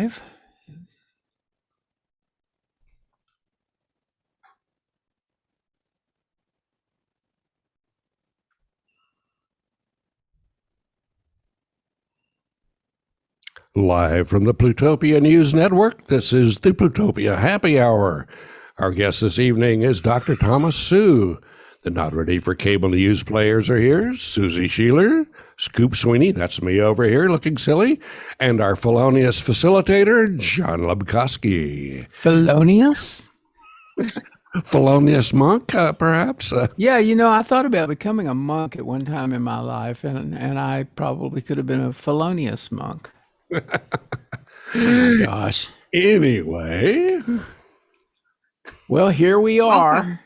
live. Live from the Plutopia News Network, this is the Plutopia Happy Hour. Our guest this evening is Dr. Thomas Suh. The not ready for cable news players are here. Susie Sheeler, Scoop Sweeney, that's me over here looking silly, and our felonious facilitator, John Lebkowski. Felonious? Felonious monk, perhaps? Yeah, I thought about becoming a monk at one time in my life, and I probably could have been a felonious monk. Oh my gosh. Anyway. Well, here we are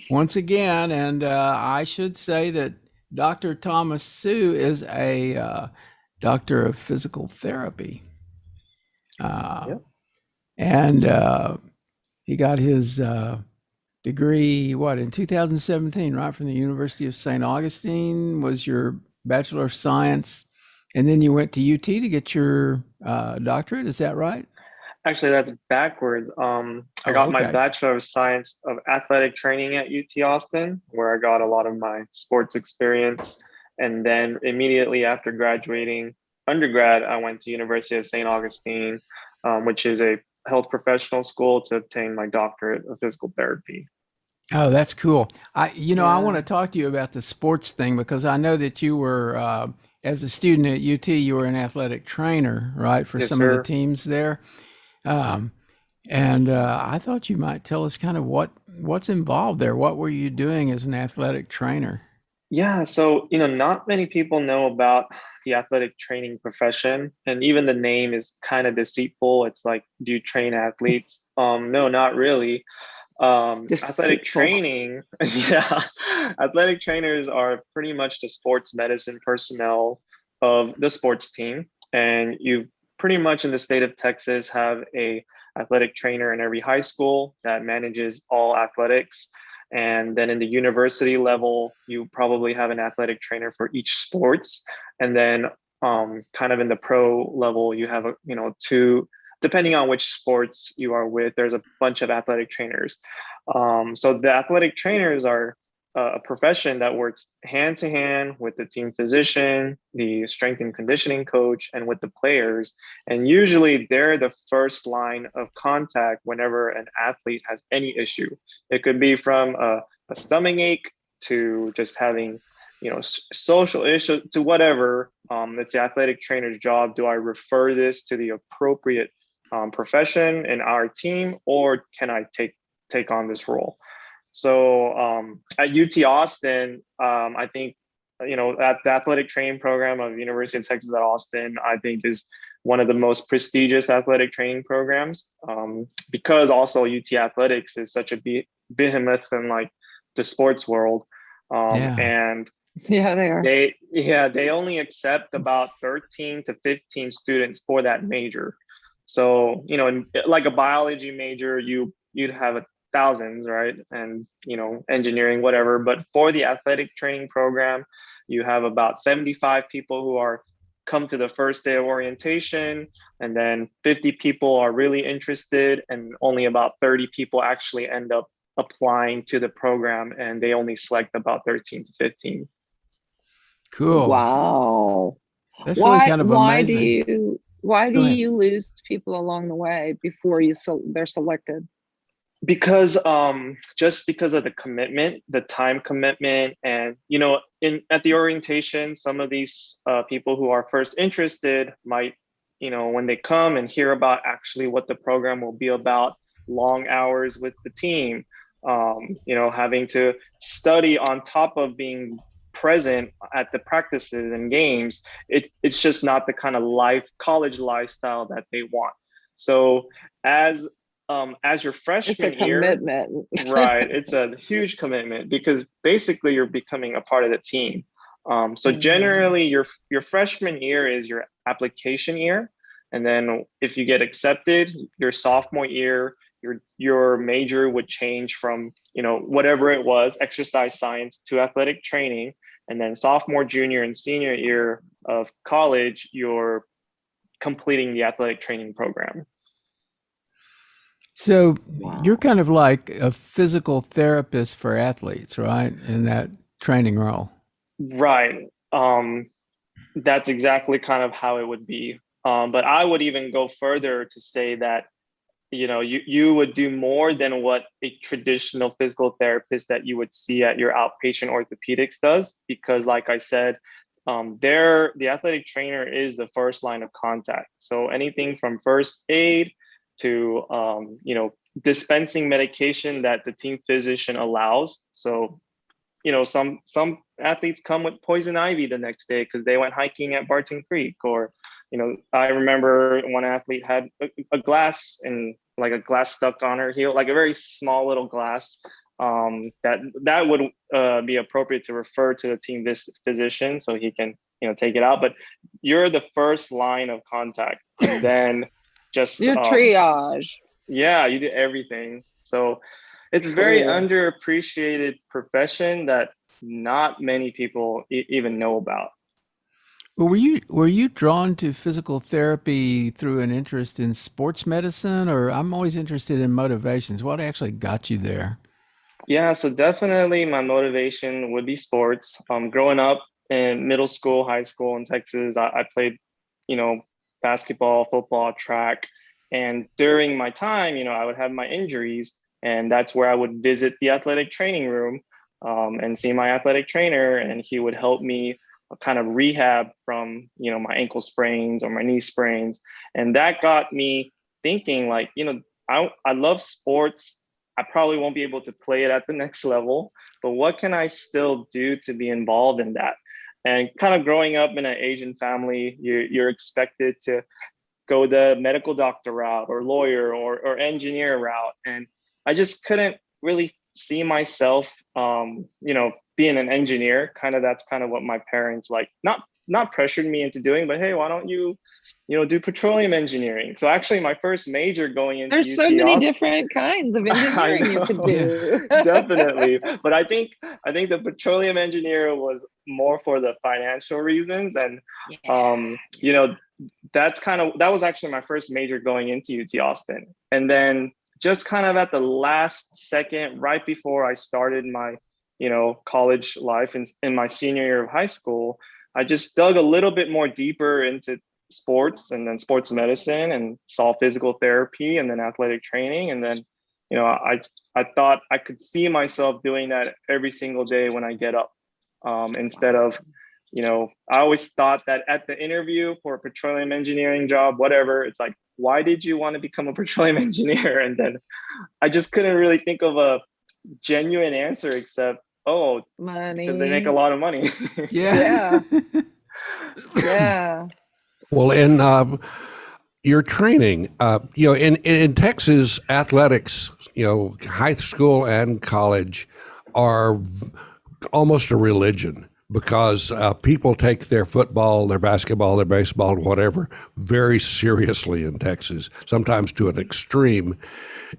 once again, and I should say that Dr. Thomas Suh is a doctor of physical therapy. Yep. And he got his degree, in 2017, right, from the University of St. Augustine, was your Bachelor of Science. And then you went to UT to get your doctorate, is that right? Actually, that's backwards. I got my Bachelor of Science of Athletic Training at UT Austin, where I got a lot of my sports experience. And then immediately after graduating undergrad, I went to University of St. Augustine, which is a health professional school, to obtain my doctorate of physical therapy. Oh, that's cool. I want to talk to you about the sports thing, because I know that you were, as a student at UT, you were an athletic trainer, right, for some of the teams there. And I thought you might tell us kind of what's involved there. What were you doing as an athletic trainer? Yeah, so, not many people know about the athletic training profession, and even the name is kind of deceitful. It's like, do you train athletes? No, not really. Athletic training, athletic trainers are pretty much the sports medicine personnel of the sports team. And you pretty much in the state of Texas have a athletic trainer in every high school that manages all athletics. And then in the university level, you probably have an athletic trainer for each sports. And then kind of in the pro level, you have two, depending on which sports you are with, there's a bunch of athletic trainers. So the athletic trainers are a profession that works hand to hand with the team physician, the strength and conditioning coach, and with the players. And usually they're the first line of contact whenever an athlete has any issue. It could be from a stomach ache to just having, social issue to whatever. It's the athletic trainer's job. Do I refer this to the appropriate profession in our team, or can I take on this role? So at UT Austin, I think, at the athletic training program of University of Texas at Austin, I think is one of the most prestigious athletic training programs, because also UT Athletics is such a behemoth in like the sports world. And they are. They only accept about 13 to 15 students for that major. So, in like a biology major, you'd have thousands, right? And, engineering, whatever. But for the athletic training program, you have about 75 people who come to the first day of orientation, and then 50 people are really interested, and only about 30 people actually end up applying to the program, and they only select about 13 to 15. Cool. Wow. That's really kind of amazing. Why do you lose people along the way before they're selected? Because just because of the commitment, the time commitment, and at the orientation, some of these people who are first interested might, when they come and hear about actually what the program will be about, long hours with the team, having to study on top of being present at the practices and games, it's just not the kind of college lifestyle that they want. So as your freshman year, commitment. Right, it's a huge commitment, because basically you're becoming a part of the team. So generally your freshman year is your application year, and then if you get accepted, your sophomore year, your major would change from whatever it was, exercise science, to athletic training. And then sophomore, junior, and senior year of college, your completing the athletic training program. So Wow. you're kind of like a physical therapist for athletes, right? In that training role. Right. That's exactly kind of how it would be. But I would even go further to say that, you would do more than what a traditional physical therapist that you would see at your outpatient orthopedics does, because like I said, the athletic trainer is the first line of contact. So anything from first aid to, dispensing medication that the team physician allows. So, some athletes come with poison ivy the next day because they went hiking at Barton Creek, or, I remember one athlete had a glass and like a glass stuck on her heel, like a very small little glass. That would be appropriate to refer to the team physician so he can, take it out. But you're the first line of contact, and then just Your triage. yeah, you do everything. So it's a very Cool. underappreciated profession that not many people even know about. Well, were you drawn to physical therapy through an interest in sports medicine, or I'm always interested in motivations. What actually got you there? Yeah, so definitely my motivation would be sports. Growing up in middle school, high school in Texas, I played, basketball, football, track. And during my time, I would have my injuries, and that's where I would visit the athletic training room, and see my athletic trainer, and he would help me kind of rehab from, my ankle sprains or my knee sprains. And that got me thinking like, I love sports. I probably won't be able to play it at the next level, but what can I still do to be involved in that? And kind of growing up in an Asian family, you're expected to go the medical doctor route or lawyer or engineer route. And I just couldn't really see myself, being an engineer. That's kind of what my parents like, not pressured me into doing, but hey, why don't you, do petroleum engineering? So actually my first major going into There's so UT many Austin, different kinds of I engineering you could know, do. definitely. But I think the petroleum engineer was more for the financial reasons. And, that was actually my first major going into UT Austin. And then just kind of at the last second, right before I started my, college life in my senior year of high school, I just dug a little bit more deeper into sports and then sports medicine, and saw physical therapy and then athletic training. And then, I thought I could see myself doing that every single day when I get up, instead of, I always thought that at the interview for a petroleum engineering job, whatever, it's like, why did you want to become a petroleum engineer? And then I just couldn't really think of a genuine answer except, oh, because they make a Money. lot of money. Yeah. Yeah. Well, in your training, in Texas, athletics, high school and college are almost a religion, because people take their football, their basketball, their baseball, whatever, very seriously in Texas, sometimes to an extreme.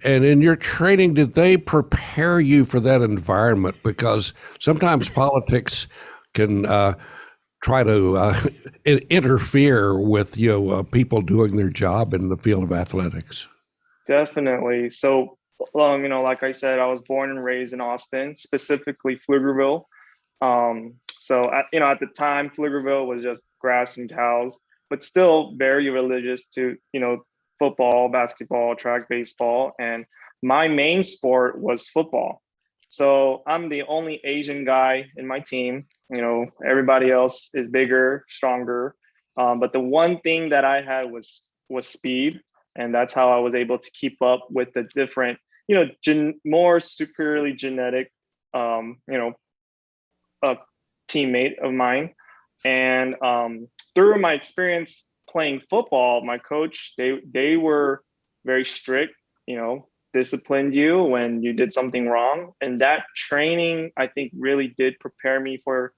And in your training, did they prepare you for that environment? Because sometimes politics can try to interfere with people doing their job in the field of athletics. Definitely. So, like I said, I was born and raised in Austin, specifically Pflugerville. So, at the time, Pflugerville was just grass and cows, but still very religious to, football, basketball, track, baseball. And my main sport was football. So I'm the only Asian guy in my team. Everybody else is bigger, stronger. But the one thing that I had was speed. And that's how I was able to keep up with the different, more superiorly genetic, a teammate of mine. And through my experience playing football, my coach, they were very strict, disciplined you when you did something wrong. And that training, I think, really did prepare me for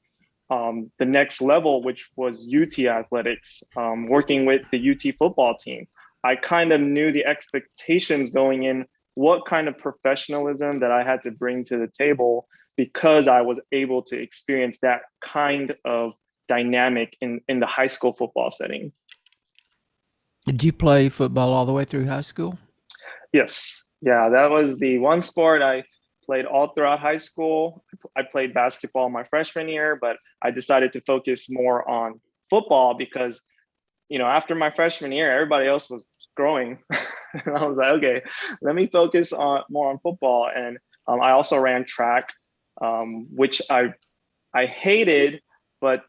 the next level, which was UT athletics, working with the UT football team. I kind of knew the expectations going in, what kind of professionalism that I had to bring to the table, because I was able to experience that kind of dynamic in the high school football setting. Did you play football all the way through high school? Yes. Yeah, that was the one sport I played all throughout high school. I played basketball my freshman year, but I decided to focus more on football because, after my freshman year, everybody else was growing. And I was like, okay, let me focus on more on football. And I also ran track, which I hated, but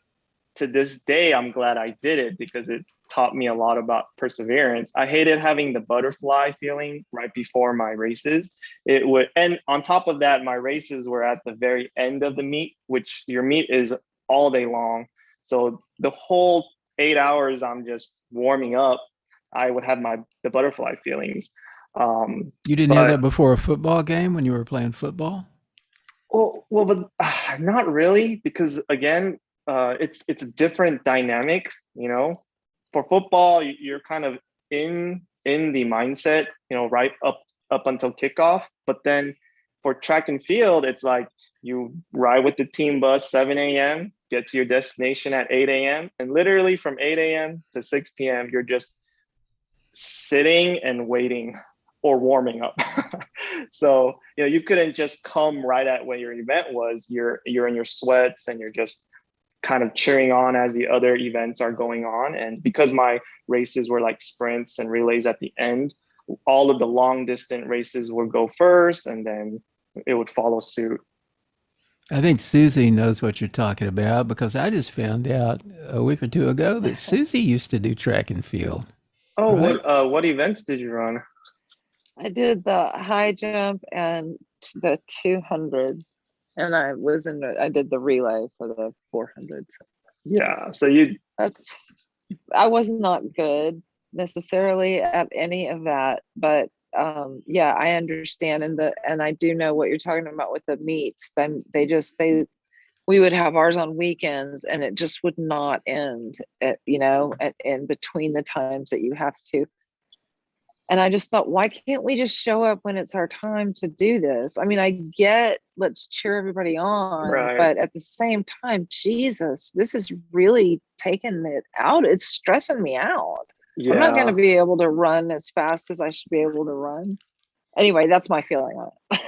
to this day, I'm glad I did it because it taught me a lot about perseverance. I hated having the butterfly feeling right before my races. And on top of that, my races were at the very end of the meet, which your meet is all day long. So the whole 8 hours I'm just warming up, I would have the butterfly feelings. You didn't have But that before a football game when you were playing football? but not really, because again, it's a different dynamic. For football, you're kind of in the mindset, right up until kickoff. But then for track and field, it's like you ride with the team bus 7 a.m., get to your destination at 8 a.m., and literally from 8 a.m. to 6 p.m., you're just sitting and waiting or warming up. So you couldn't just come right at where your event was. You're in your sweats and you're just kind of cheering on as the other events are going on. And because my races were like sprints and relays at the end, all of the long distance races would go first and then it would follow suit. I think Susie knows what you're talking about because I just found out a week or two ago that Susie used to do track and field, Oh, right? what events did you run? I did the high jump and the 200, and I did the relay for the 400. Yeah, so I was not good necessarily at any of that, but yeah, I understand, and I do know what you're talking about with the meets. Then we would have ours on weekends, and it just would not end in between the times that you have to. And I just thought, why can't we just show up when it's our time to do this? I mean, I get, let's cheer everybody on, right. but at the same time, Jesus, this is really taking it out. It's stressing me out. I'm not going to be able to run as fast as I should be able to run. Anyway, that's my feeling on it.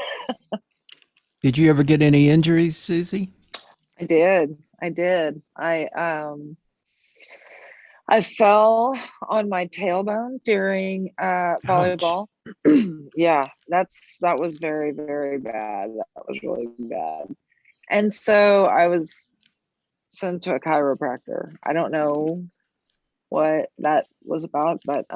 Did you ever get any injuries, Susie? I did. I fell on my tailbone during volleyball. Yeah, that was very, very bad. That was really bad. And so I was sent to a chiropractor. I don't know what that was about, but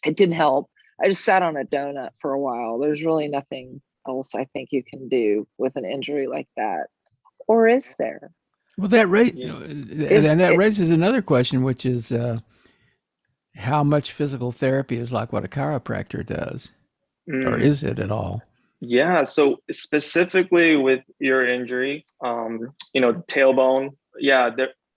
it didn't help. I just sat on a donut for a while. There's really nothing else I think you can do with an injury like that. Or is there? Well, that raises another question, which is how much physical therapy is like what a chiropractor does, or is it at all? Yeah. So specifically with your injury, tailbone, yeah,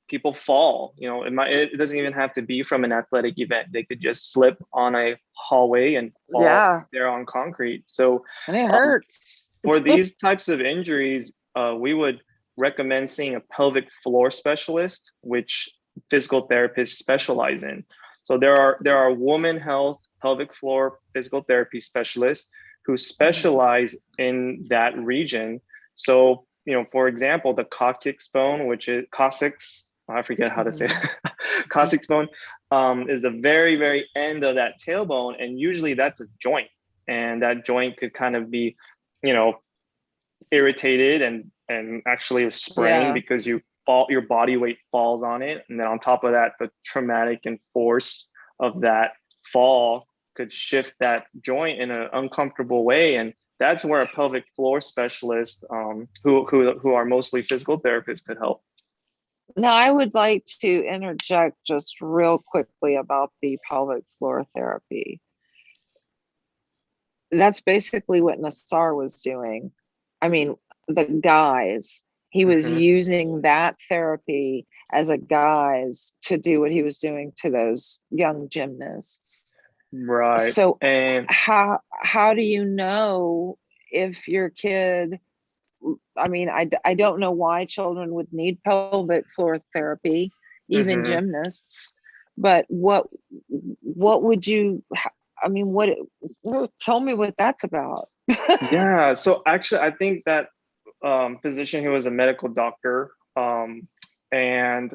people fall. It doesn't even have to be from an athletic event. They could just slip on a hallway and fall there on concrete. So and it hurts. For these types of injuries, we would recommend seeing a pelvic floor specialist, which physical therapists specialize in. So there are women health pelvic floor physical therapy specialists who specialize in that region. So, for example, the coccyx bone, which is coccyx, I forget how to say it. Coccyx bone is the very, very end of that tailbone. And usually that's a joint. And that joint could kind of be, irritated and actually a sprain because your body weight falls on it. And then on top of that, the traumatic and force of that fall could shift that joint in an uncomfortable way. And that's where a pelvic floor specialist, who are mostly physical therapists, could help. Now, I would like to interject just real quickly about the pelvic floor therapy. That's basically what Nassar was doing. I mean, the guise, he was using that therapy as a guise to do what he was doing to those young gymnasts. Right. So how do you know if your kid, I mean, I don't know why children would need pelvic floor therapy, even gymnasts, But what would you, I mean, tell me what that's about. Yeah. So actually, I think that physician, who was a medical doctor, and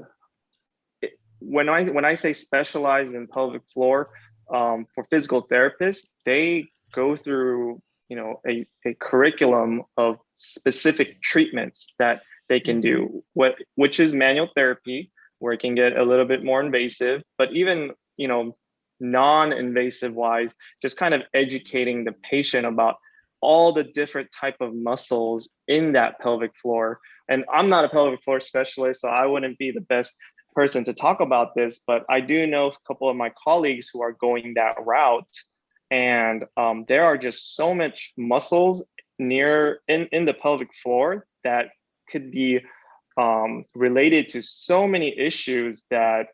when I say specialized in pelvic floor, for physical therapists, they go through, a curriculum of specific treatments that they can do, which is manual therapy, where it can get a little bit more invasive, but even, non-invasive wise, just kind of educating the patient about all the different type of muscles in that pelvic floor. And I'm not a pelvic floor specialist, so I wouldn't be the best person to talk about this, but I do know a couple of my colleagues who are going that route. And there are just so much muscles in the pelvic floor that could be related to so many issues that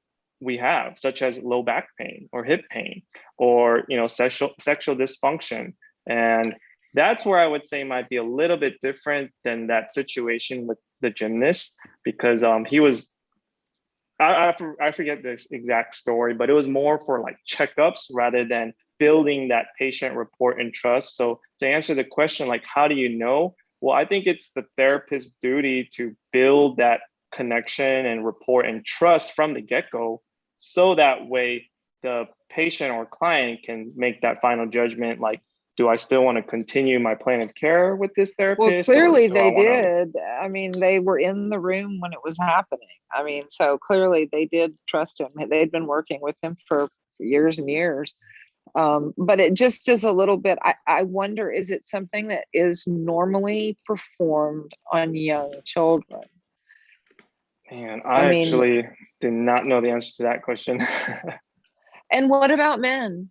we have, such as low back pain or hip pain, or sexual dysfunction. And that's where I would say might be a little bit different than that situation with the gymnast, because he was, I forget the exact story, but it was more for like checkups rather than building that patient rapport and trust. So to answer the question, like, how do you know? Well, I think it's the therapist's duty to build that connection and rapport and trust from the get-go, so that way the patient or client can make that final judgment, like, do I still want to continue my plan of care with this therapist? Well, clearly they did. I mean, they were in the room when it was happening. I mean, so clearly they did trust him. They'd been working with him for years and years. But it just is a little bit, I wonder, is it something that is normally performed on young children? Man, I actually did not know the answer to that question. And what about men?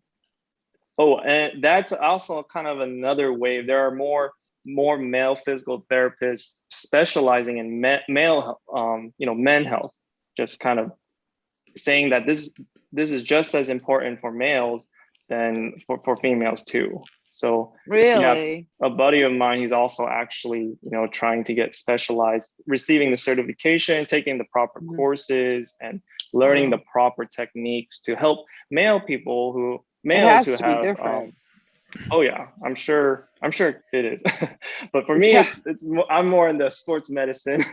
Oh, and that's also kind of another wave. There are more male physical therapists specializing in male, men health. Just kind of saying that this is just as important for males than for females too. So really, yeah, a buddy of mine, he's also actually, trying to get specialized, receiving the certification, taking the proper courses, and learning the proper techniques to help males who have different. Oh yeah, I'm sure it is. But for me, I'm more in the sports medicine.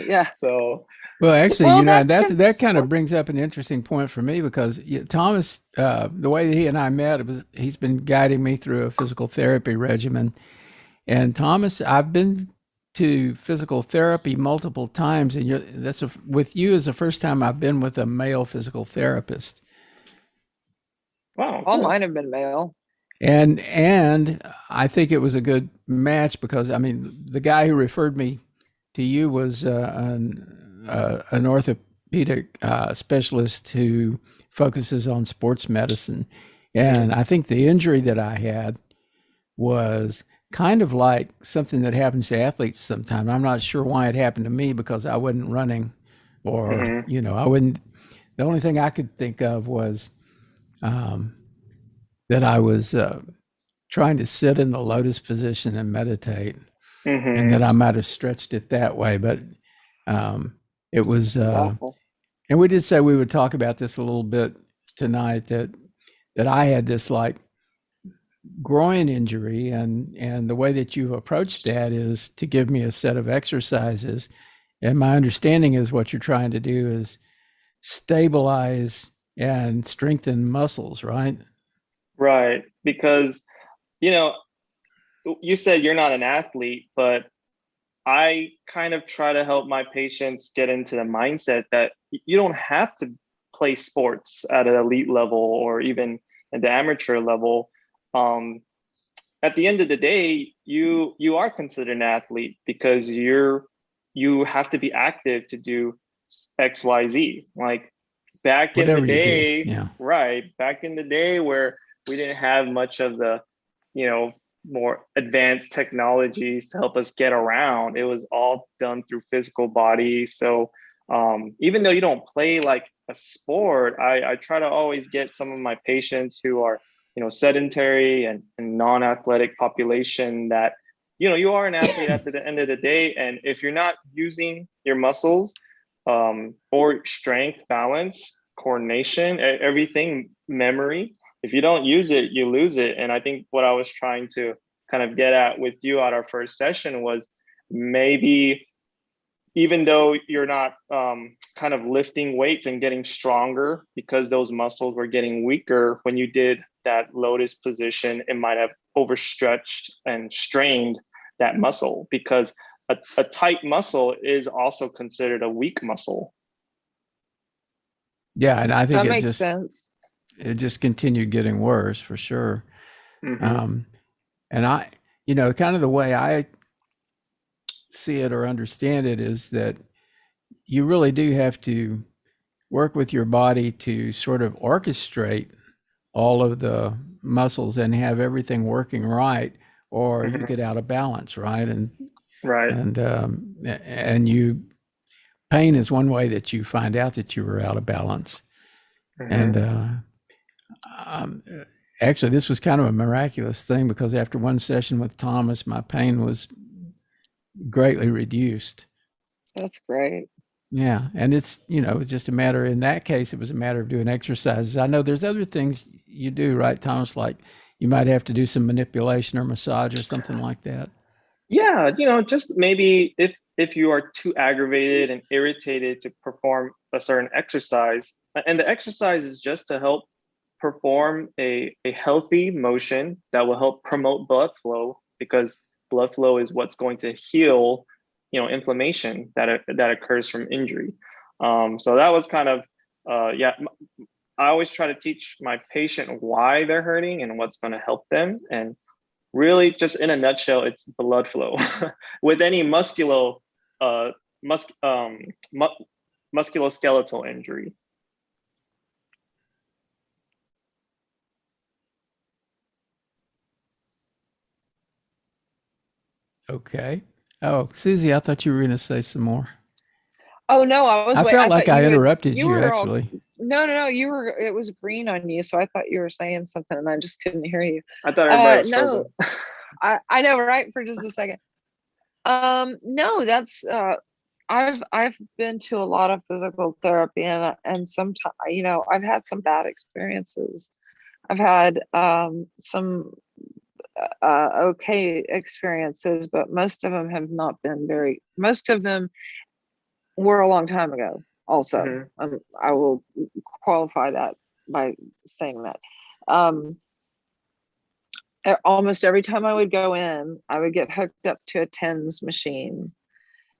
Yeah. So well, actually, that kind of brings up an interesting point for me, because Thomas, the way he and I met, he's been guiding me through a physical therapy regimen. And Thomas, I've been to physical therapy multiple times, and with you is the first time I've been with a male physical therapist. Wow, all mine have been male. And I think it was a good match, because I mean, the guy who referred me to you was an orthopedic specialist who focuses on sports medicine. And I think the injury that I had was kind of like something that happens to athletes sometimes. I'm not sure why it happened to me, because I wasn't running, or, I wouldn't. The only thing I could think of was that I was trying to sit in the lotus position and meditate, and that I might have stretched it that way. But it was, and we did say we would talk about this a little bit tonight, that I had this like groin injury, and the way that you've approached that is to give me a set of exercises. And my understanding is what you're trying to do is stabilize and strengthen muscles, right? Right. Because, you said you're not an athlete, but I kind of try to help my patients get into the mindset that you don't have to play sports at an elite level or even at the amateur level. At the end of the day, you are considered an athlete because you have to be active to do XYZ. Like back in the day, right? Back in the day where we didn't have much of the, more advanced technologies to help us get around. It was all done through physical body. So even though you don't play like a sport, I try to always get some of my patients who are, sedentary and non-athletic population that, you are an athlete at the end of the day. And if you're not using your muscles or strength, balance coordination, everything, memory. If you don't use it, you lose it. And I think what I was trying to kind of get at with you at our first session was maybe even though you're not kind of lifting weights and getting stronger because those muscles were getting weaker, when you did that lotus position, it might have overstretched and strained that muscle, because a tight muscle is also considered a weak muscle. Yeah, and I think That makes sense. it just continued getting worse for sure. Mm-hmm. And I, kind of the way I see it or understand it is that you really do have to work with your body to sort of orchestrate all of the muscles and have everything working right, or you Mm-hmm. get out of balance, right? Right. And you pain is one way that you find out that you were out of balance. Mm-hmm. And actually, this was kind of a miraculous thing, because after one session with Thomas, my pain was greatly reduced. That's great. Yeah. And it's just a matter, in that case, it was a matter of doing exercises. I know there's other things you do, right, Thomas? Like you might have to do some manipulation or massage or something like that. Yeah, just maybe if you are too aggravated and irritated to perform a certain exercise, and the exercise is just to help perform a healthy motion that will help promote blood flow, because blood flow is what's going to heal, inflammation that occurs from injury. So that was kind of, yeah, I always try to teach my patient why they're hurting and what's going to help them. And really, just in a nutshell, it's blood flow. With any musculoskeletal injury. Okay. Oh, Susie, I thought you were going to say some more. Oh no, I felt like I interrupted you, were actually. No, it was green on you, so I thought you were saying something and I just couldn't hear you. I thought everybody was frozen. I know, right? For just a second. No, that's I've been to a lot of physical therapy, and sometimes, I've had some bad experiences. I've had some okay experiences, but most of them have not been most of them were a long time ago also. Mm-hmm. I will qualify that by saying that. Almost every time I would go in, I would get hooked up to a TENS machine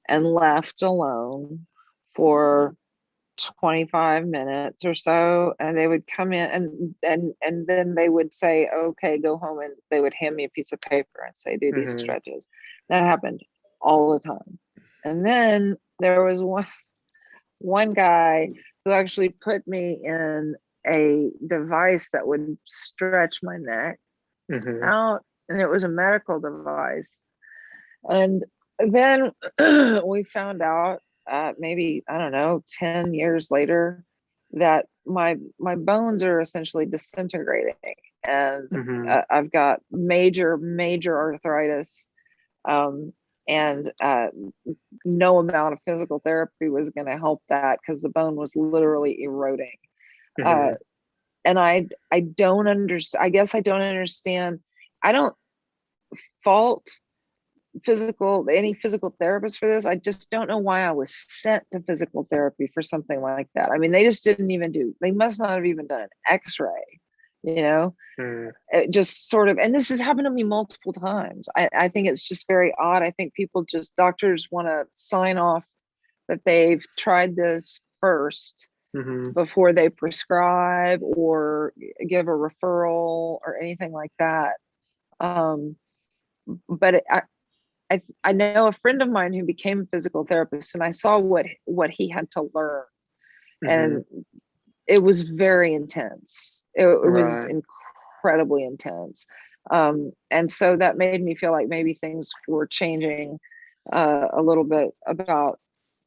and left alone for 25 minutes or so, and they would come in and then they would say, okay, go home, and they would hand me a piece of paper and say, do these Mm-hmm. stretches. That happened all the time. And then there was one guy who actually put me in a device that would stretch my neck Mm-hmm. out, and it was a medical device. And then we found out, maybe, I don't know, 10 years later, that my bones are essentially disintegrating, and Mm-hmm. I've got major arthritis, and no amount of physical therapy was going to help that, because the bone was literally eroding. Mm-hmm. And I don't understand. I guess I don't understand. I don't fault any physical therapist for this. I just don't know why I was sent to physical therapy for something like that. I mean, they just didn't even they must not have even done an x-ray, It just sort of, and this has happened to me multiple times. I think it's just very odd. I think doctors want to sign off that they've tried this first Mm-hmm. before they prescribe or give a referral or anything like that. But I know a friend of mine who became a physical therapist, and I saw what he had to learn, Mm-hmm. and it was very intense. It was Right. incredibly intense. And so that made me feel like maybe things were changing a little bit about,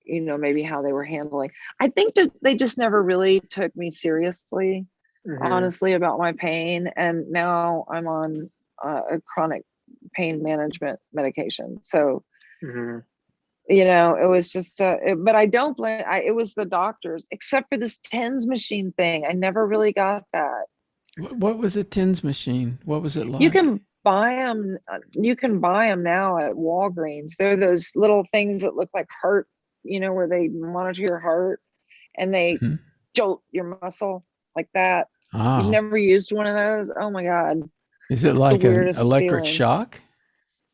maybe how they were handling. I think they just never really took me seriously, Mm-hmm. honestly, about my pain. And now I'm on a chronic pain management medication. So Mm-hmm. It was just, but I don't blame, it was the doctors, except for this TENS machine thing. I never really got that. What was a TENS machine? What was it like? You can buy them. You can buy them now at Walgreens. They're those little things that look like heart, where they monitor your heart and they Mhm. jolt your muscle like that. You've Ah, never used one of those? Oh my God. is it It's the like an weirdest electric feeling. shock?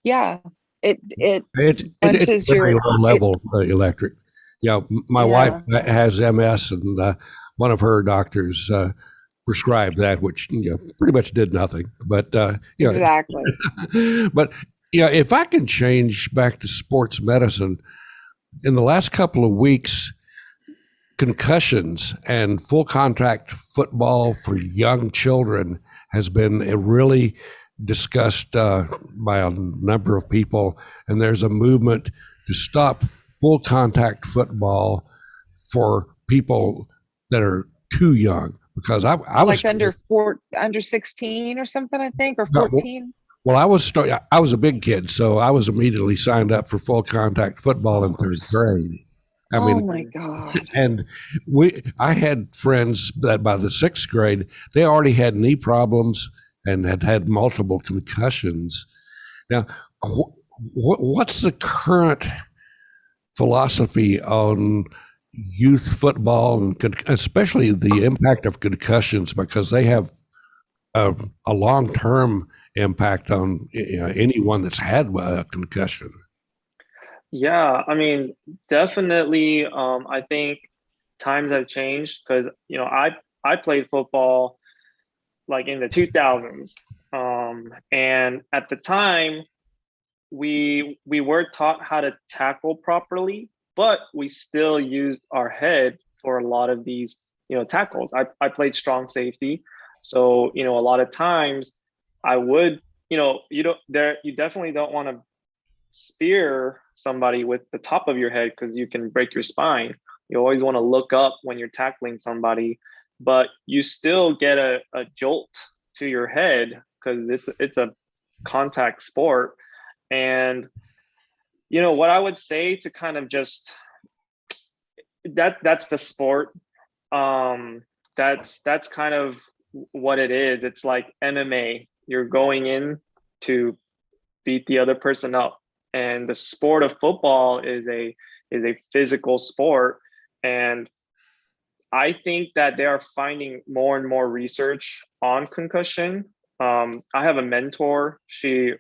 Yeah. It It's bunches very your, low level electric. Yeah, my wife yeah, has MS, and one of her doctors prescribed that, which pretty much did nothing. But exactly. but if I can change back to sports medicine, in the last couple of weeks, concussions and full contact football for young children has been really discussed by a number of people, and there's a movement to stop full contact football for people that are too young. Because I was Like under 16 or something, I think, or no, 14. well, I was a big kid, so I was immediately signed up for full contact football in third grade. I Oh mean, my God. and I had friends that by the sixth grade, they already had knee problems and had multiple concussions. Now, what's the current philosophy on youth football, and especially the impact of concussions, because they have a long-term impact on anyone that's had a concussion? Yeah, I mean, definitely. I think times have changed because I played football like in the 2000s, and at the time we were taught how to tackle properly, but we still used our head for a lot of these tackles. I played strong safety, so a lot of times I would you definitely don't want to spear somebody with the top of your head because you can break your spine. You always want to look up when you're tackling somebody, but you still get a jolt to your head because it's a contact sport. And what I would say to kind of just that's the sport. That's kind of what it is. It's like MMA. You're going in to beat the other person up, and the sport of football is a physical sport. And I think that they are finding more and more research on concussion. I have a mentor. She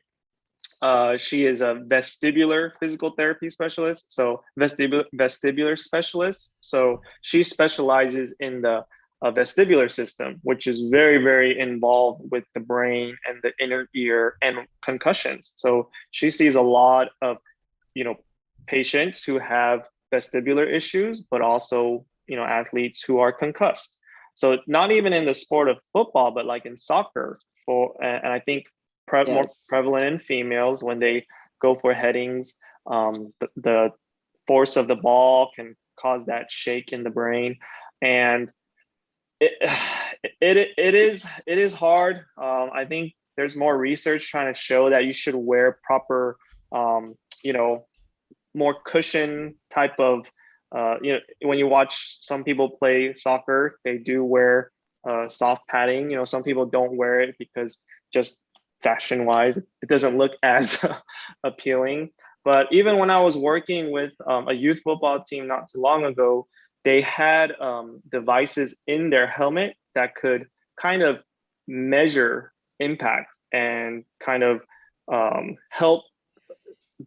is a vestibular physical therapy specialist, so vestibular specialist. So she specializes in the vestibular system, which is very, very involved with the brain and the inner ear and concussions. So she sees a lot of, patients who have vestibular issues, but also, athletes who are concussed. So not even in the sport of football, but like in soccer, and I think more prevalent in females when they go for headings. The force of the ball can cause that shake in the brain, and it is hard. I think there's more research trying to show that you should wear proper, more cushion type of. When you watch some people play soccer, they do wear soft padding. Some people don't wear it because just fashion wise, it doesn't look as appealing. But even when I was working with a youth football team not too long ago, they had devices in their helmet that could kind of measure impact and kind of help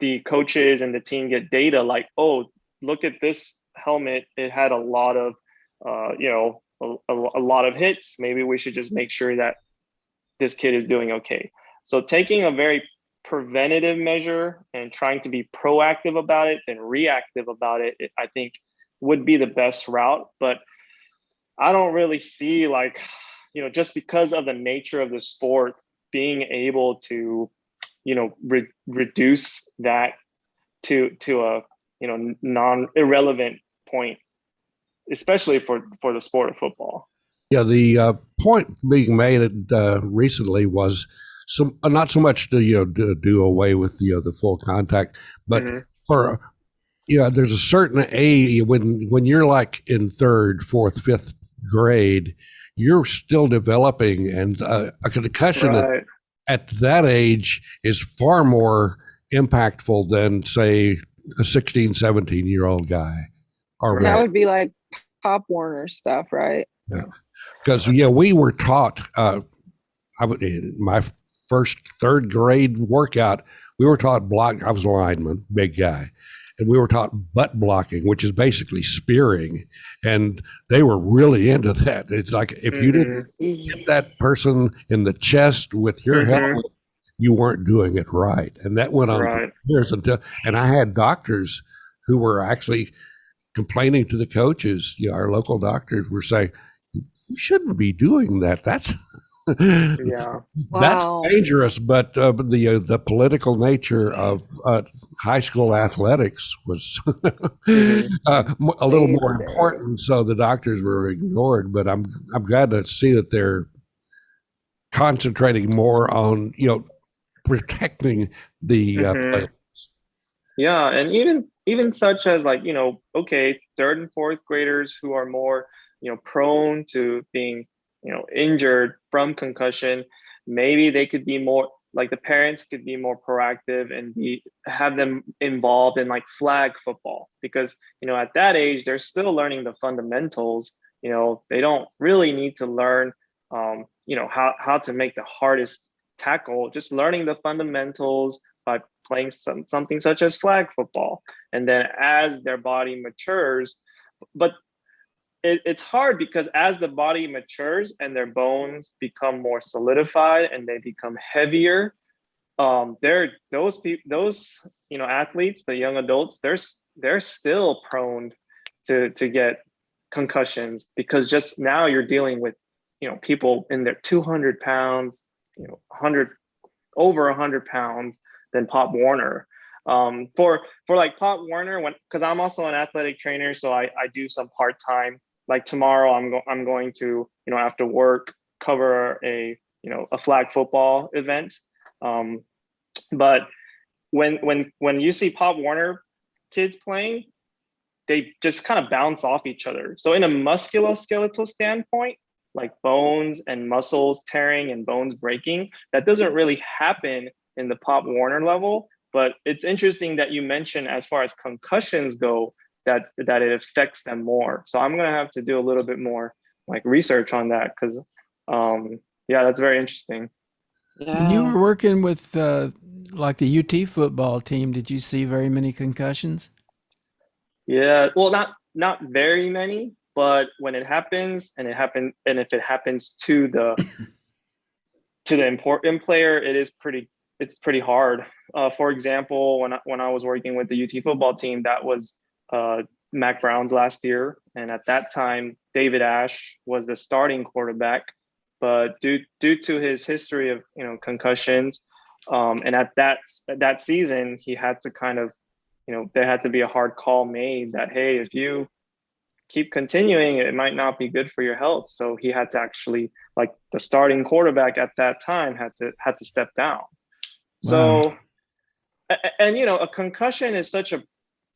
the coaches and the team get data like, oh, look at this helmet. It had a lot of, a lot of hits. Maybe we should just make sure that this kid is doing okay. So taking a very preventative measure and trying to be proactive about it than reactive about it, I think would be the best route. But I don't really see just because of the nature of the sport, being able to, reduce that to a, non-irrelevant point, especially for the sport of football. Yeah, the point being made recently was not so much to do away with the full contact, but for there's a certain age when you're like in third, fourth, fifth grade, you're still developing, and a concussion Right. at that age is far more impactful than, say, a 16, 17-year-old guy. Or Right. That would be like Pop Warner stuff, right? because we were taught. In my first third grade workout, we were taught block. I was a lineman, big guy, and we were taught butt blocking, which is basically spearing, and they were really into that. It's like if you didn't hit that person in the chest with your helmet, you weren't doing it right, and that went on for years and I had doctors who were actually complaining to the coaches. Our local doctors were saying, "You shouldn't be doing that. That's Yeah. Wow. that's dangerous." But the political nature of high school athletics was a little more important, so the doctors were ignored. But I'm glad to see that they're concentrating more on protecting the players. Yeah, and even such as like, okay, third and fourth graders who are more, prone to being, injured from concussion, maybe they could be more like the parents could be more proactive and have them involved in like flag football, because, at that age, they're still learning the fundamentals. They don't really need to learn, how to make the hardest tackle, just learning the fundamentals by playing something such as flag football. And then as their body matures, but it's hard because as the body matures and their bones become more solidified and they become heavier, those athletes, the young adults, they're still prone to get concussions, because just now you're dealing with people in their 200 pounds, 100 pounds than Pop Warner. For like Pop Warner, because I'm also an athletic trainer, so I do some part-time. Like tomorrow, I'm going to after work cover a flag football event. But when you see Pop Warner kids playing, they just kind of bounce off each other. So in a musculoskeletal standpoint, like bones and muscles tearing and bones breaking, that doesn't really happen in the Pop Warner level. But it's interesting that you mentioned, as far as concussions go, that it affects them more. So I'm gonna have to do a little bit more like research on that, because that's very interesting. When you were working with like the UT football team, did you see very many concussions? Yeah, well, not very many, but when it happens, and if it happens to the important player, it's pretty hard. For example, when I was working with the UT football team, that was Mac Brown's last year, and at that time, David Ash was the starting quarterback, but due to his history of concussions, and at that season, he had to kind of, there had to be a hard call made that, hey, if you keep continuing, it might not be good for your health. So he had to actually, like the starting quarterback at that time, had to step down. Wow. So, and a concussion is such a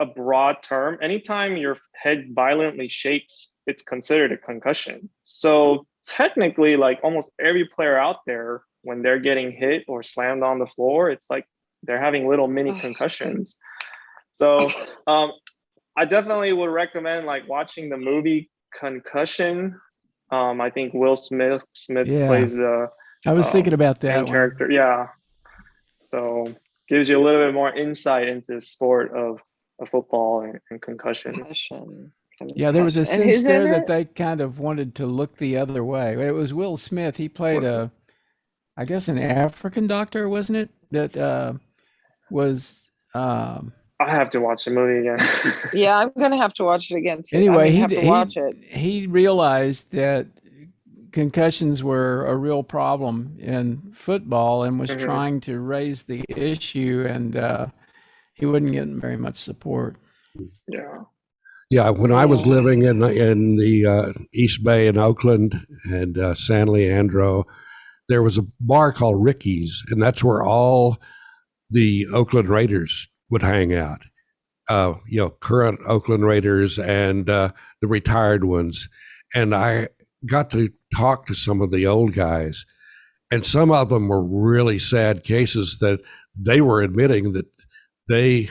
broad term. Anytime your head violently shakes, it's considered a concussion. So technically, like almost every player out there, when they're getting hit or slammed on the floor, it's like they're having little mini concussions. So I definitely would recommend like watching the movie Concussion. I think Will Smith plays the I was thinking about that main character. Yeah. So gives you a little bit more insight into the sport of football and concussion. Yeah, there was a sense there that they kind of wanted to look the other way. It was Will Smith. He played I guess an African doctor, wasn't it? That was I have to watch the movie again. Yeah, I'm gonna have to watch it again too. Anyway, he realized that concussions were a real problem in football and was trying to raise the issue, and he wasn't getting very much support. Yeah, when I was living in the East Bay in Oakland and San Leandro, there was a bar called Ricky's, and that's where all the Oakland Raiders would hang out. current Oakland Raiders and the retired ones. And I got to talk to some of the old guys, and some of them were really sad cases that they were admitting that they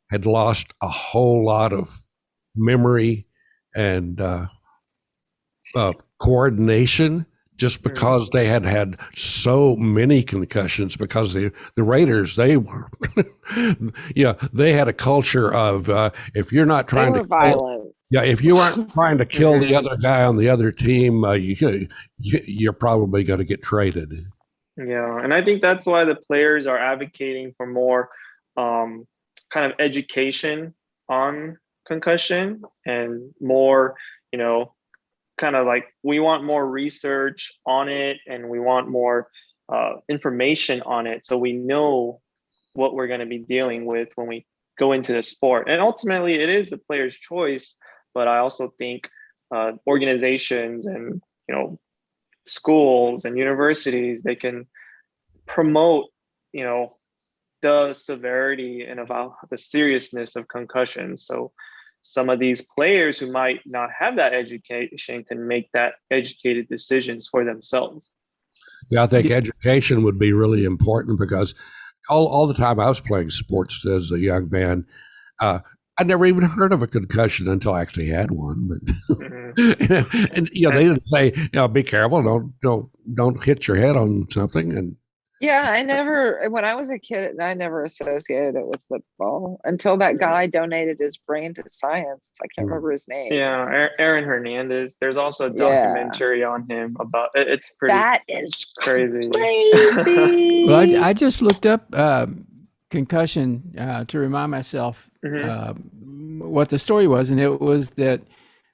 had lost a whole lot of memory and coordination just because they had had so many concussions, because the Raiders, they were, they had a culture of if you're not trying They were violent. if you aren't trying to kill the other guy on the other team, you're probably going to get traded. Yeah, and I think that's why the players are advocating for more kind of education on concussion, and more, kind of like we want more research on it, and we want more information on it, so we know what we're going to be dealing with when we go into the sport. And ultimately, it is the player's choice. But I also think organizations and schools and universities, they can promote the severity and about the seriousness of concussions. So some of these players who might not have that education can make that educated decisions for themselves. Yeah, I think education would be really important, because all the time I was playing sports as a young man, I never even heard of a concussion until I actually had one. But and they didn't say, be careful, don't hit your head on something. And when I was a kid, I never associated it with football until that guy donated his brain to science. I can't remember his name. Yeah, Aaron Hernandez. There's also a documentary on him about it. It's pretty. That is crazy. Well, I just looked up concussion to remind myself what the story was, and it was that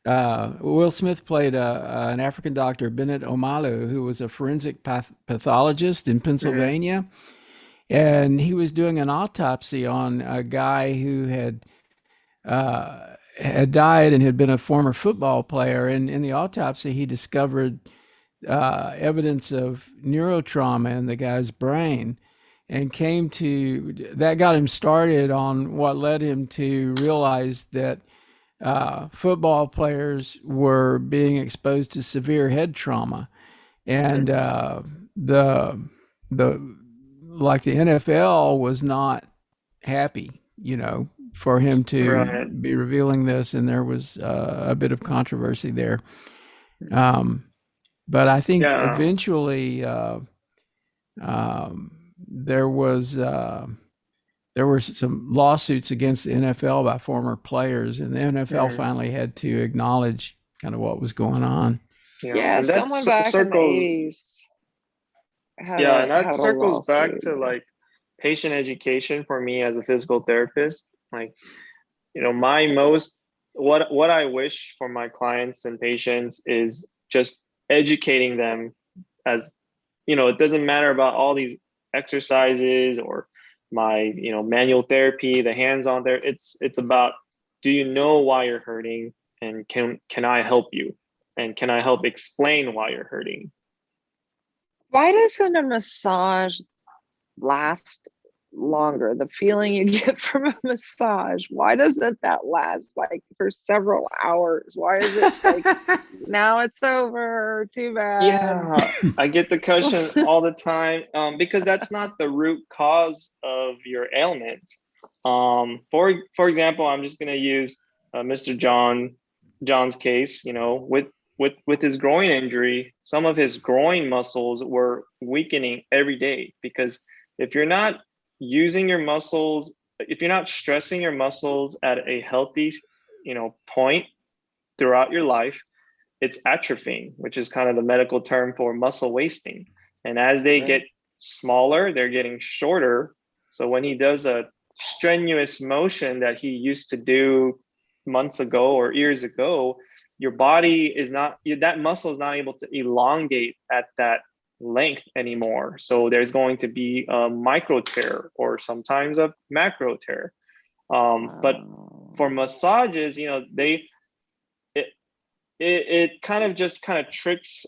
Will Smith played an African doctor, Bennett Omalu, who was a forensic pathologist in Pennsylvania, and he was doing an autopsy on a guy who had died and had been a former football player. And in the autopsy, he discovered evidence of neurotrauma in the guy's brain, and that got him started on what led him to realize that football players were being exposed to severe head trauma, and the NFL was not happy, for him to be revealing this, and there was a bit of controversy there. But I think eventually there were some lawsuits against the NFL by former players, and the NFL finally had to acknowledge kind of what was going on. Yeah, someone back in the 80s. And that circles back to like patient education for me as a physical therapist. Like, what I wish for my clients and patients is just educating them, as it doesn't matter about all these exercises or my manual therapy, the hands-on there. It's about, do you know why you're hurting, and can I help you, and can I help explain why you're hurting? Why doesn't a massage last longer? The feeling you get from a massage, why doesn't that last like for several hours? Why is it like now it's over, too bad? Yeah, I get the question all the time, because that's not the root cause of your ailment. For example, I'm just going to use Mr. John's case. With his groin injury, some of his groin muscles were weakening every day, because if you're not using your muscles, if you're not stressing your muscles at a healthy, point throughout your life, it's atrophying, which is kind of the medical term for muscle wasting. And as they get smaller, they're getting shorter. So when he does a strenuous motion that he used to do months ago or years ago, your body is not, that muscle is not able to elongate at that length anymore. So there's going to be a micro tear or sometimes a macro tear. But for massages, it kind of tricks,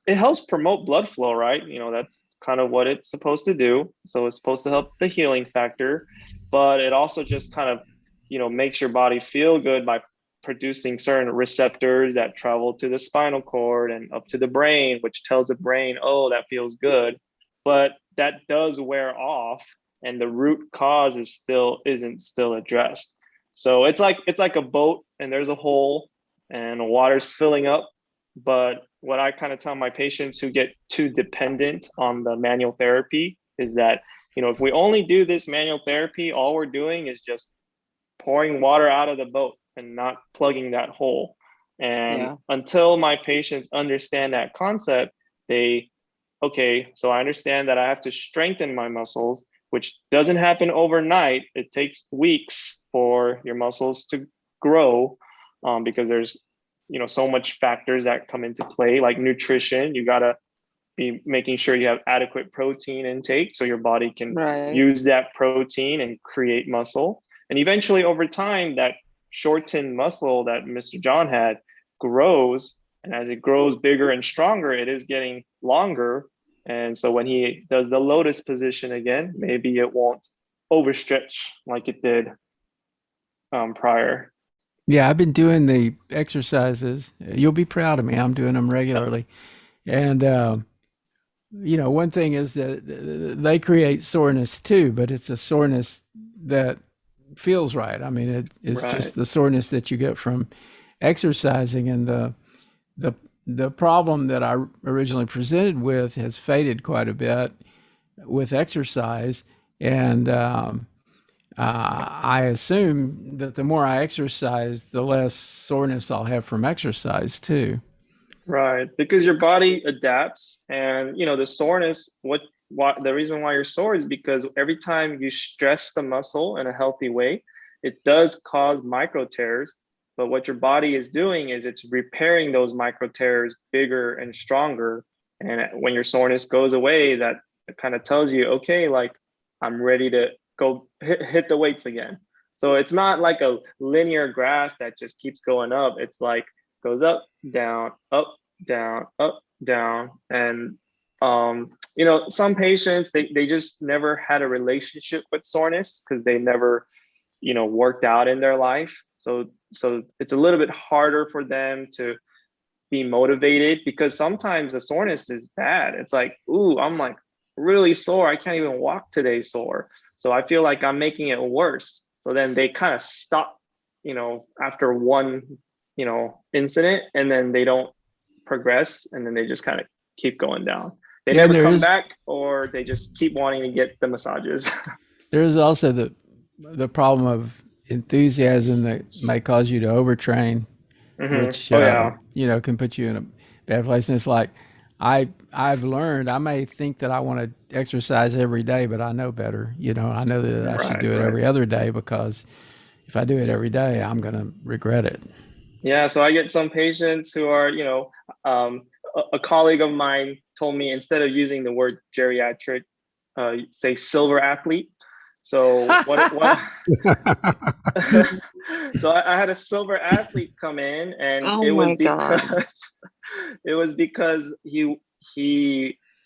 it helps promote blood flow, right? That's kind of what it's supposed to do. So it's supposed to help the healing factor, but it also just kind of makes your body feel good by producing certain receptors that travel to the spinal cord and up to the brain, which tells the brain, oh, that feels good. But that does wear off, and the root cause isn't still addressed. So it's like a boat, and there's a hole and the water's filling up. But what I kind of tell my patients who get too dependent on the manual therapy is that, if we only do this manual therapy, all we're doing is just pouring water out of the boat and not plugging that hole. And until my patients understand that concept, okay, so I understand that I have to strengthen my muscles, which doesn't happen overnight. It takes weeks for your muscles to grow, because there's, so much factors that come into play, like nutrition. You got to be making sure you have adequate protein intake so your body can use that protein and create muscle. And eventually over time, that shortened muscle that Mr. John had grows. And as it grows bigger and stronger, it is getting longer. And so when he does the lotus position again, maybe it won't overstretch like it did prior. Yeah, I've been doing the exercises. You'll be proud of me. I'm doing them regularly. And, one thing is that they create soreness too, but it's a soreness that feels right. I mean, it's just the soreness that you get from exercising. And the problem that I originally presented with has faded quite a bit with exercise. And I assume that the more I exercise, the less soreness I'll have from exercise too. Right, because your body adapts, and the soreness. What the reason why you're sore is because every time you stress the muscle in a healthy way, it does cause micro tears. But what your body is doing is it's repairing those micro tears bigger and stronger. And when your soreness goes away, that kind of tells you, okay, like I'm ready to go hit the weights again. So it's not like a linear graph that just keeps going up. It's like goes up, down, up, down, up, down. And some patients, they just never had a relationship with soreness because they never, worked out in their life. So it's a little bit harder for them to be motivated, because sometimes the soreness is bad. It's like, ooh, I'm like really sore. I can't even walk today sore. So I feel like I'm making it worse. So then they kind of stop, after one, incident, and then they don't progress, and then they just kind of keep going down. They never come back, or they just keep wanting to get the massages. There's also the problem of enthusiasm that may cause you to overtrain, which can put you in a bad place. And it's like I've learned, I may think that I want to exercise every day, but I know better. I know that I should do it every other day, because if I do it every day, I'm going to regret it. Yeah, so I get some patients who are, a colleague of mine told me, instead of using the word geriatric, say silver athlete. So what so I had a silver athlete come in, and it was because he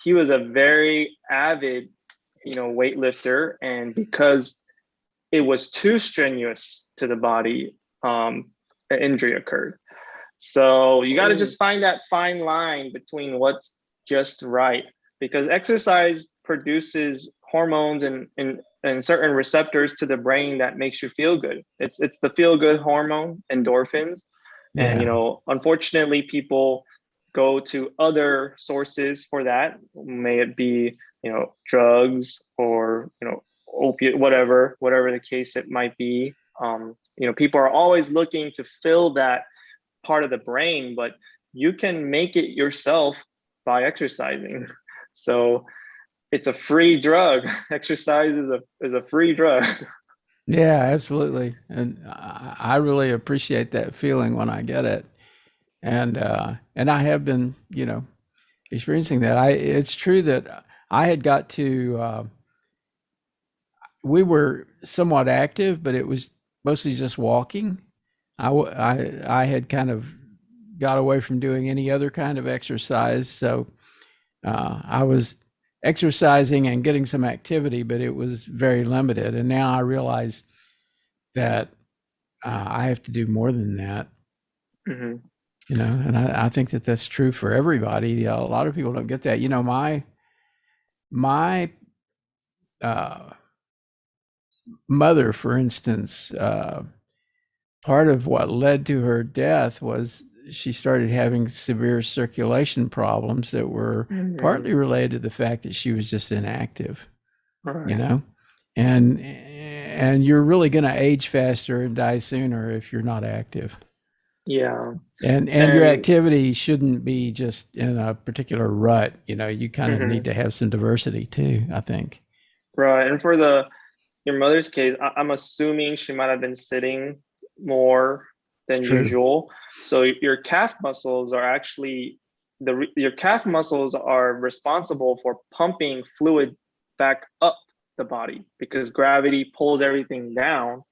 was a very avid, weightlifter, and because it was too strenuous to the body, an injury occurred. So you got to just find that fine line between what's just right, because exercise produces hormones and certain receptors to the brain that makes you feel good. It's the feel good hormone, endorphins. Yeah. And unfortunately, people go to other sources for that. May it be drugs or opiate, whatever the case it might be. People are always looking to fill that part of the brain, but you can make it yourself by exercising. So it's a free drug. Exercise is a free drug. Yeah, absolutely. And I really appreciate that feeling when I get it. And I have been, experiencing that. It's true that I had got to, we were somewhat active, but it was mostly just walking. I had kind of got away from doing any other kind of exercise. So I was exercising and getting some activity, but it was very limited. And now I realize that I have to do more than that. Hmm. You know, and I think that that's true for everybody. You know, a lot of people don't get that. You know, my uh, mother, for instance, part of what led to her death was she started having severe circulation problems that were partly related to the fact that she was just inactive. You Right. know, and you're really going to age faster and die sooner if you're not active. Yeah. And your And activity shouldn't be just in a particular rut. You know, you kind of need mhm, to have some diversity too, I think. right. And for your mother's case, I'm assuming she might have been sitting more It's than true. usual. So your calf muscles are actually your calf muscles are responsible for pumping fluid back up the body because gravity pulls everything down.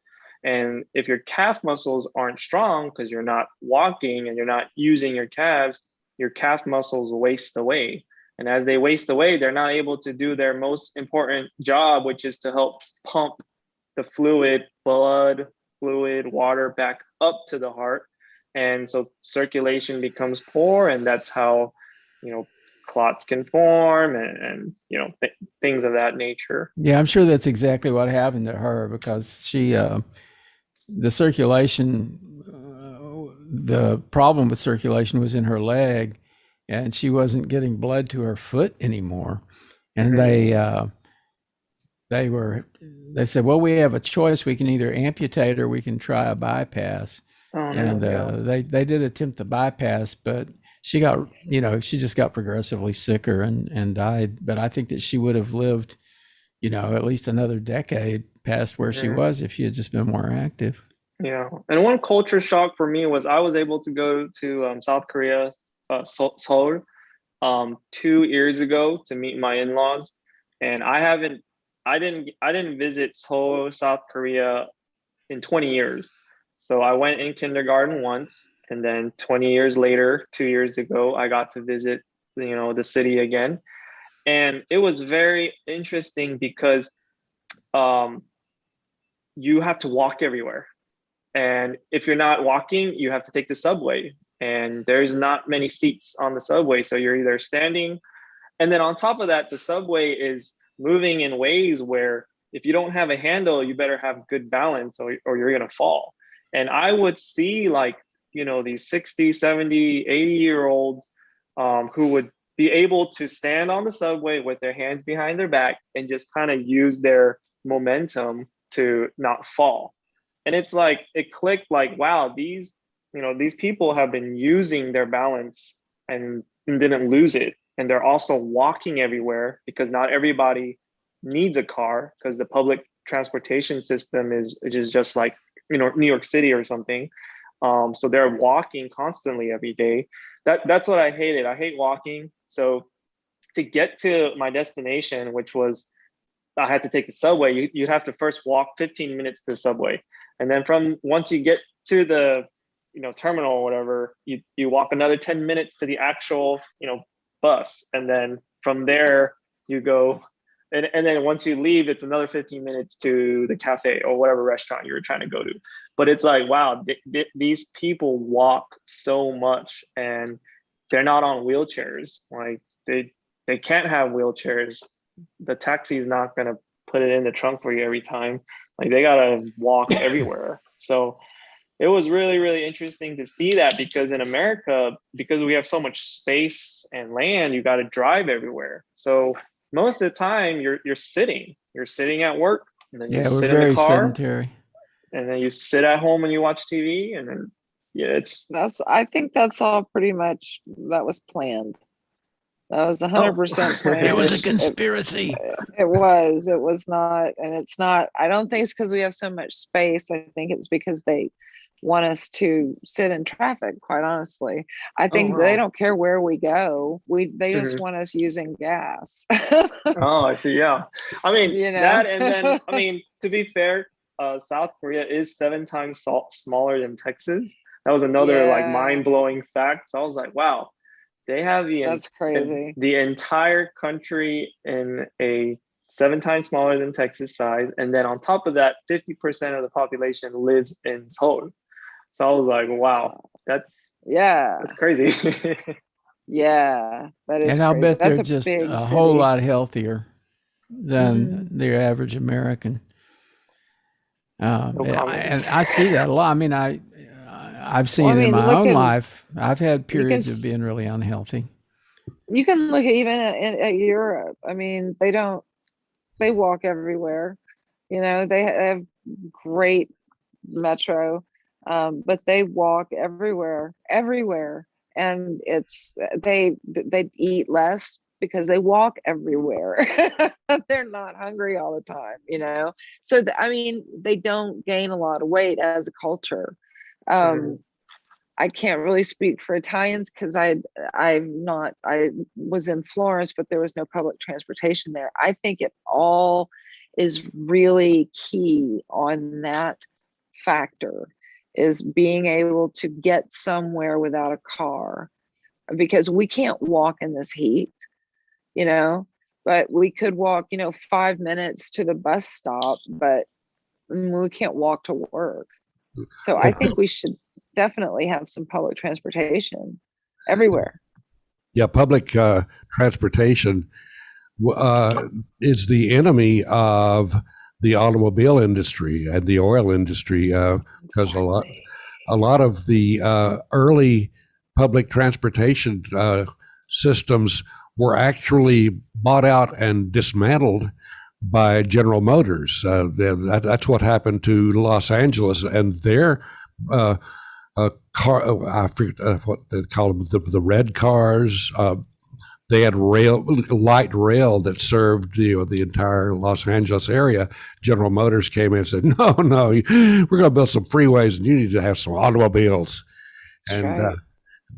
And if your calf muscles aren't strong because you're not walking and you're not using your calf muscles waste away. And as they waste away, they're not able to do their most important job, which is to help pump the fluid, water back up to the heart. And so circulation becomes poor, and that's how, you know, clots can form and things of that nature. Yeah, I'm sure that's exactly what happened to her because the circulation, the problem with circulation was in her leg, and she wasn't getting blood to her foot anymore. And Mhm. they were they said, well, we have a choice. We can either amputate or we can try a bypass. Oh And no, yeah. they did attempt the bypass, but she got, you know, she just got progressively sicker and died. But I think that she would have lived, you know, at least another decade past where she Mhm. was if she had just been more active. Yeah. And one culture shock for me was I was able to go to South Korea, Seoul, 2 years ago to meet my in-laws, and I didn't visit Seoul, South Korea in 20 years. So I went in kindergarten once, and then 20 years later, 2 years ago, I got to visit, the city again. And it was very interesting because um, you have to walk everywhere. And if you're not walking, you have to take the subway. And there's not many seats on the subway. So you're either standing. And then on top of that, the subway is moving in ways where if you don't have a handle, you better have good balance or you're going to fall. And I would see like, these 60, 70, 80-year-olds who would be able to stand on the subway with their hands behind their back and just kind of use their momentum to not fall. And it's like, it clicked like, wow, these people have been using their balance and didn't lose it. And they're also walking everywhere because not everybody needs a car because the public transportation system is just like, New York City or something. So they're walking constantly every day. That's what I hated. I hate walking. So to get to my destination, which was I had to take the subway, you have to first walk 15 minutes to the subway. And then from once you get to the terminal or whatever, you walk another 10 minutes to the actual bus. And then from there you go and then once you leave, it's another 15 minutes to the cafe or whatever restaurant you were trying to go to. But it's like, wow, these people walk so much and they're not on wheelchairs. Like they can't have wheelchairs. The taxi is not going to put it in the trunk for you every time. Like they got to walk everywhere. So it was really, really interesting to see that because in America, because we have so much space and land, you got to drive everywhere. So most of the time you're sitting at work, and then you Yeah, we're sit in the very car, sedentary. and then you sit at home and you watch TV, and then yeah, it's I think that's all pretty much that was planned. That was oh 100% It planned. was a conspiracy. It was not, and it's not, I don't think it's because we have so much space. I think it's because they want us to sit in traffic, quite honestly. I oh think they wow. don't care where we go. They just Mhm. want us using gas. Oh, I see. Yeah, I mean You know? that, and then I mean to be fair, South Korea is 7 times smaller than Texas. That was another like Yeah, mind blowing fact. So I was like, wow, they have that's crazy. the entire country in a 7 times smaller than Texas size. And then on top of that, 50% of the population lives in Seoul. So I was like, wow, that's crazy. Yeah, that is And I'll crazy. bet That's they're a just big a city. whole lot healthier than Mhm. the average American. No comment. And I see that a lot. I mean, I've seen Well, I it in mean, my look own at life. I've had you can periods of s- being really unhealthy. you can look at even at Europe. I mean, they walk everywhere. You know, they have great metro, but they walk everywhere, and they eat less because they walk everywhere. They're not hungry all the time, you know. So I mean, they don't gain a lot of weight as a culture. Mhm. I can't really speak for Italians because I was in Florence, but there was no public transportation there. I think it all is really key on that factor, is being able to get somewhere without a car, because we can't walk in this heat, you know, but we could walk, 5 minutes to the bus stop, but we can't walk to work. So I think we should definitely have some public transportation everywhere. Yeah, public transportation is the enemy of the automobile industry and the oil industry, because Exactly. a lot of the early public transportation systems were actually bought out and dismantled by General Motors. That's what happened to Los Angeles and their car. I forget what they call them, the red cars. They had light rail that served the entire Los Angeles area. General Motors came in and said, "No, we're going to build some freeways, and you need to have some automobiles." That's And right.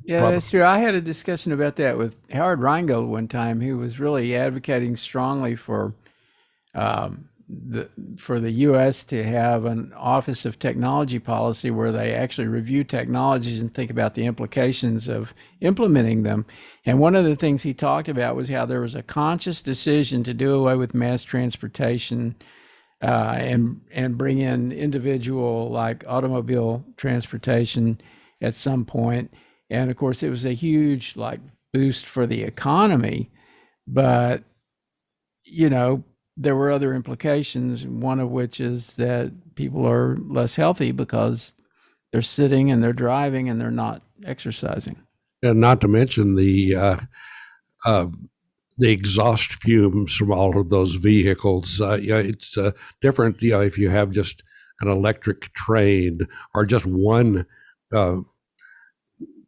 Yeah, that's true. I had a discussion about that with Howard Rheingold one time, who was really advocating strongly for the U.S. to have an Office of Technology Policy where they actually review technologies and think about the implications of implementing them. And one of the things he talked about was how there was a conscious decision to do away with mass transportation and bring in individual like automobile transportation at some point. And of course, it was a huge like boost for the economy, but there were other implications, one of which is that people are less healthy because they're sitting and they're driving and they're not exercising. not to mention uh, the exhaust fumes from all of those vehicles. It's different. If you have just an electric train or just one uh,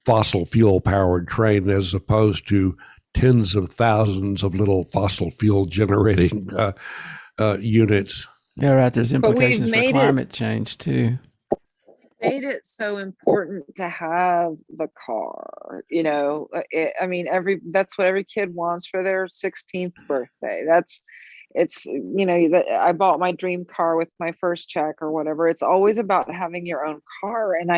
fossil fuel powered train, as opposed to tens of thousands of little fossil fuel generating units. Yeah, right. There's But we've implications for climate change too. made it so important to have the car. I mean, that's what every kid wants for their 16th birthday. I bought my dream car with my first check or whatever. It's always about having your own car, and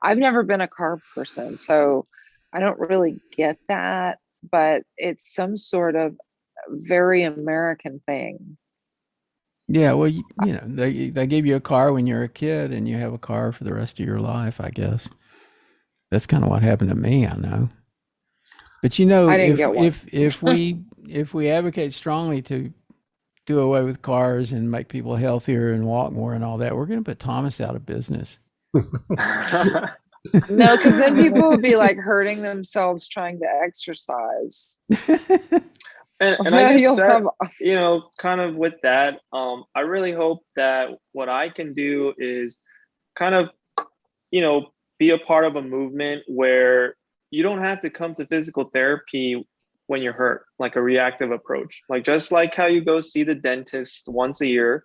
I've never been a car person, so I don't really get that, but it's some sort of very American thing. Yeah, well, they give you a car when you're a kid, and you have a car for the rest of your life. I guess that's kind of what happened to me. I know, but I didn't if get one. we advocate strongly to do away with cars and make people healthier and walk more and all that, we're going to put Thomas out of business. No, because then people will be like hurting themselves trying to exercise. And I guess You'll that, prob- kind of with that, I really hope that what I can do is kind of, be a part of a movement where you don't have to come to physical therapy when you're hurt, like a reactive approach. Like just like how you go see the dentist once a year,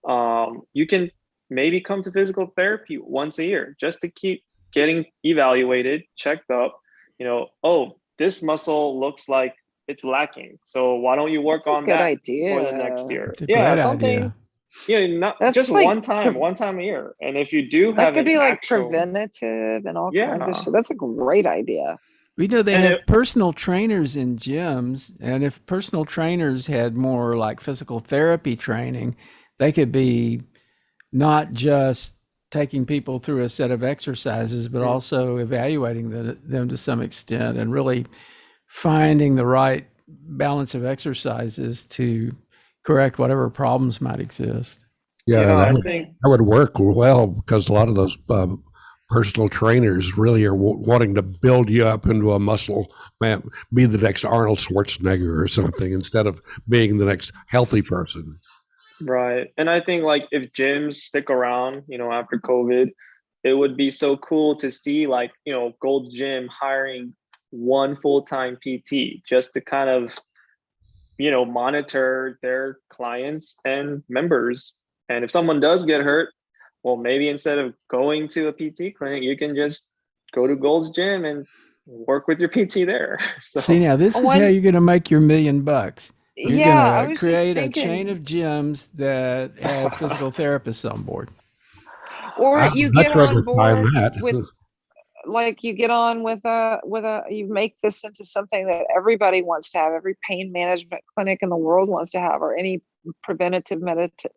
you can maybe come to physical therapy once a year just to keep getting evaluated, checked up. Oh, this muscle looks like it's lacking. So why don't you work That's a on good that for the next idea. year? It's a Yeah, great something, idea. not That's just like one time a year. And if you do that have could an be like actual, preventative and all kinds of yeah, shit. That's a great idea. We know they And have personal trainers in gyms, and if personal trainers had more like physical therapy training, they could be not just taking people through a set of exercises, but also evaluating them to some extent and really finding the right balance of exercises to correct whatever problems might exist. Yeah, I think that would work well because a lot of those personal trainers really are wanting to build you up into a muscle man, be the next Arnold Schwarzenegger or something instead of being the next healthy person. right. And I think like if gyms stick around, after COVID, it would be so cool to see like, Gold Gym hiring one full-time PT just to kind of, monitor their clients and members. And if someone does get hurt, well, maybe instead of going to a PT clinic, you can just go to Gold's Gym and work with your PT there. So, See, now this is how you're going to make your $1 million. You're Yeah, I going to was just create a thinking, chain of gyms that have physical therapists on board. or I'd you much get rather on find board that. with, like, you get on with you make this into something that everybody wants to have, every pain management clinic in the world wants to have, or any preventative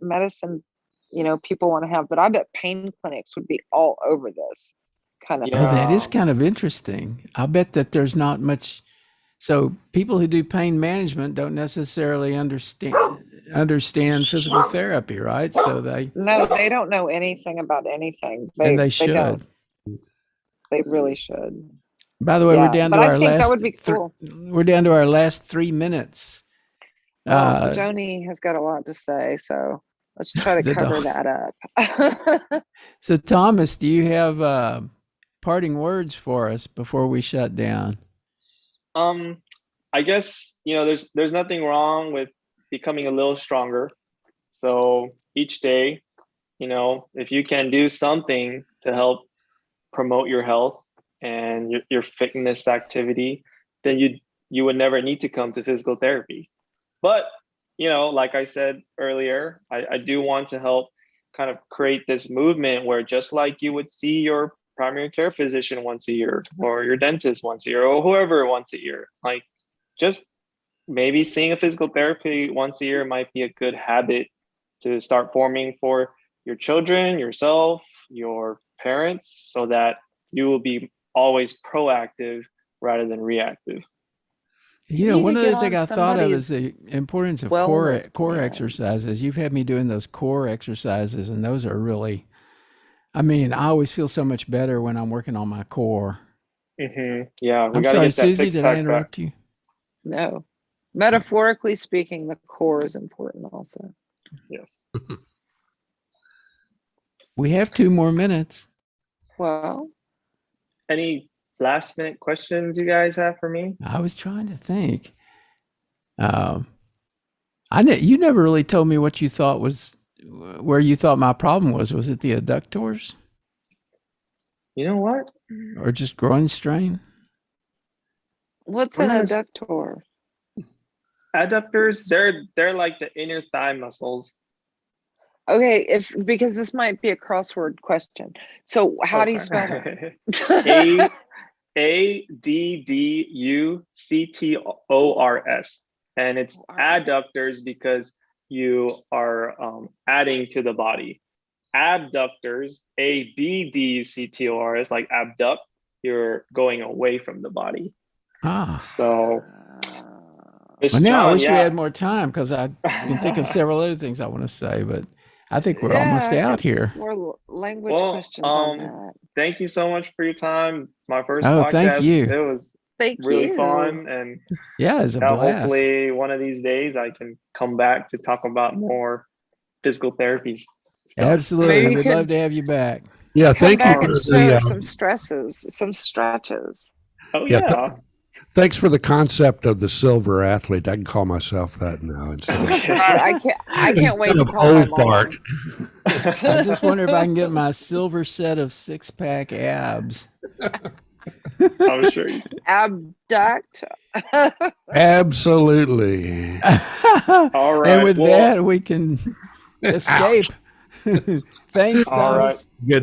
medicine, people want to have. But I bet pain clinics would be all over this kind of Oh, that is Yeah. kind of interesting. I bet that there's not much. So people who do pain management don't necessarily understand physical therapy, right? So No, they don't know anything about anything. and they They should. don't. They really should. By the way, we're Yeah, down but to I our think that last. would be cool. We're down to our last 3 minutes. Well, Joni has got a lot to say, so let's try to The cover dog. that up. So Thomas, do you have parting words for us before we shut down? I guess, there's nothing wrong with becoming a little stronger. So each day, if you can do something to help promote your health and your fitness activity, then you would never need to come to physical therapy. But, like I said earlier, I do want to help kind of create this movement where just like you would see your primary care physician once a year, or your dentist once a year, or whoever once a year, like just maybe seeing a physical therapy once a year might be a good habit to start forming for your children, yourself, your parents, so that you will be always proactive rather than reactive. You know, need one to other get thing on I thought of is somebody's the importance of core wellness plans. exercises. You've had me doing those core exercises, and those are really, I always feel so much better when I'm working on my core. Yeah, we I'm got to sorry, get that Susie, six did I pack back. interrupt you? No. Metaphorically speaking, the core is important also. Yes. We have 2 more minutes. Well, Any last minute questions you guys have for me? I was trying to think. You never really told me what you thought where you thought my problem was. Was it the adductors You know what? or just groin strain? what's I'm an gonna adductor? Adductors, they're like the inner thigh muscles. Okay, because this might be a crossword question. So how do you spell A that? Adductors, and it's adductors because you are adding to the body. Abductors, ABDUCTORS, like abduct, you're going away from the body. So Well, now I John, wish we yeah. had more time because I can think of several other things I want to say, but I think we're almost I out got here. more language Well, questions on that. thank you so much for your time. My first Oh, podcast. thank you. It was Thank really you. fun, and Yeah, it's a blast. hopefully one of these days I can come back to talk about more physical therapies stuff. Absolutely. Maybe you We'd could love to have you back. Yeah, Come thank you back for and show us the some stretches. Oh Yeah, yeah. thanks for the concept of the silver athlete. I can call myself that now instead of, I can't wait to of call my old mom. fart. I just wonder if I can get my silver set of 6-pack abs. I'm sure you can. Abduct. Absolutely. All right. And with well, that, we can escape. Thanks, all right. Thomas. Good